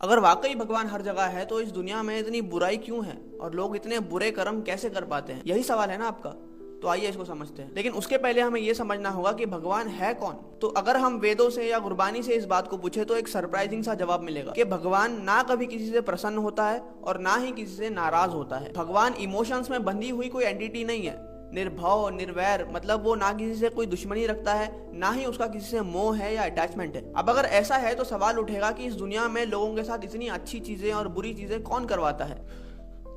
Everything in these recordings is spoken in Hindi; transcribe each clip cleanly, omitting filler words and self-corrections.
अगर वाकई भगवान हर जगह है तो इस दुनिया में इतनी बुराई क्यों है और लोग इतने बुरे कर्म कैसे कर पाते हैं? यही सवाल है ना आपका। तो आइए इसको समझते हैं, लेकिन उसके पहले हमें यह समझना होगा कि भगवान है कौन। तो अगर हम वेदों से या गुरबानी से इस बात को पूछे तो एक सरप्राइजिंग सा जवाब मिलेगा कि भगवान ना कभी किसी से प्रसन्न होता है और ना ही किसी से नाराज होता है। भगवान इमोशंस में बंधी हुई कोई एंटिटी नहीं है। निर्भव निर्वैर मतलब वो ना किसी से कोई दुश्मनी रखता है, ना ही उसका किसी से मोह है या अटैचमेंट है। अब अगर ऐसा है तो सवाल उठेगा कि इस दुनिया में लोगों के साथ इतनी अच्छी चीजें और बुरी चीजें कौन करवाता है।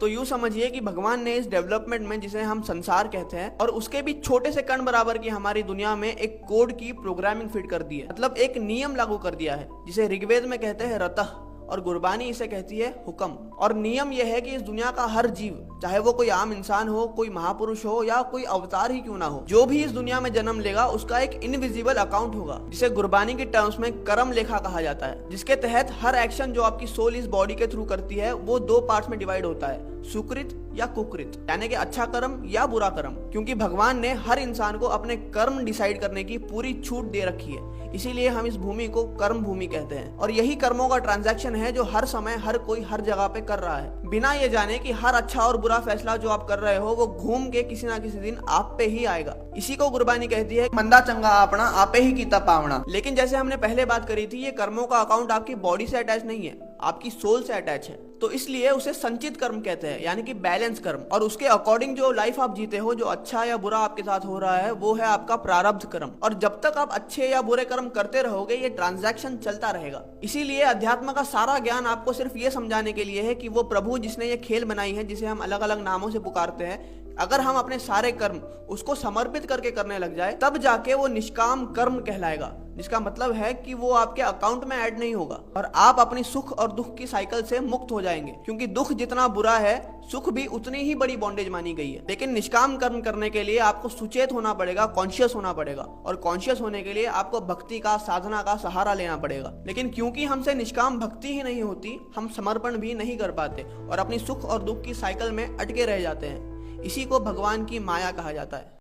तो यूं समझिए कि भगवान ने इस डेवलपमेंट में, जिसे हम संसार कहते हैं, और उसके भी छोटे से कण बराबर की हमारी दुनिया में एक कोड की प्रोग्रामिंग फिट कर दी है। मतलब एक नियम लागू कर दिया है, जिसे ऋग्वेद में कहते हैं रतः और गुरबानी इसे कहती है हुक्म। और नियम यह है कि इस दुनिया का हर जीव, चाहे वो कोई आम इंसान हो, कोई महापुरुष हो या कोई अवतार ही क्यों ना हो, जो भी इस दुनिया में जन्म लेगा उसका एक इनविजिबल अकाउंट होगा, जिसे गुरबानी की टर्म्स में कर्म लेखा कहा जाता है। जिसके तहत हर एक्शन जो आपकी सोल इस बॉडी के थ्रू करती है वो दो पार्ट्स में डिवाइड होता है, सुकृत या कुकृत, यानी कि अच्छा कर्म या बुरा कर्म। क्योंकि भगवान ने हर इंसान को अपने कर्म डिसाइड करने की पूरी छूट दे रखी है, इसीलिए हम इस भूमि को कर्म भूमि कहते हैं। और यही कर्मों का ट्रांजैक्शन है जो हर समय हर कोई हर जगह पे कर रहा है, बिना ये जाने कि हर अच्छा और बुरा फैसला जो आप कर रहे हो वो घूम के किसी ना किसी दिन आप पे ही आएगा। इसी को गुरबानी कहती है, मंदा चंगा आपना आपे ही कीता पावना। लेकिन जैसे हमने पहले बात करी थी, ये कर्मों का अकाउंट आपकी बॉडी से अटैच नहीं है, आपकी सोल से अटैच है। तो इसलिए उसे संचित कर्म कहते हैं, यानी कि बैलेंस कर्म। और उसके अकॉर्डिंग जो लाइफ आप जीते हो, जो अच्छा या बुरा आपके साथ हो रहा है, वो है आपका प्रारब्ध कर्म। और जब तक आप अच्छे या बुरे कर्म करते रहोगे, ये ट्रांजैक्शन चलता रहेगा। इसीलिए अध्यात्म का सारा ज्ञान आपको सिर्फ ये समझाने के लिए है कि वो प्रभु जिसने ये खेल बनाई है, जिसे हम अलग अलग नामों से पुकारते हैं, अगर हम अपने सारे कर्म उसको समर्पित करके करने लग जाए, तब जाके वो निष्काम कर्म कहलाएगा। जिसका मतलब है कि वो आपके अकाउंट में ऐड नहीं होगा और आप अपनी सुख और दुख की साइकिल से मुक्त हो जाएंगे। क्योंकि दुख जितना बुरा है, सुख भी उतनी ही बड़ी बॉन्डेज मानी गई है। लेकिन निष्काम कर्म करने के लिए आपको सुचेत होना पड़ेगा, कॉन्शियस होना पड़ेगा। और कॉन्शियस होने के लिए आपको भक्ति का, साधना का सहारा लेना पड़ेगा। लेकिन क्योंकि हमसे निष्काम भक्ति ही नहीं होती, हम समर्पण भी नहीं कर पाते और अपनी सुख और दुख की साइकिल में अटके रह जाते हैं। इसी को भगवान की माया कहा जाता है।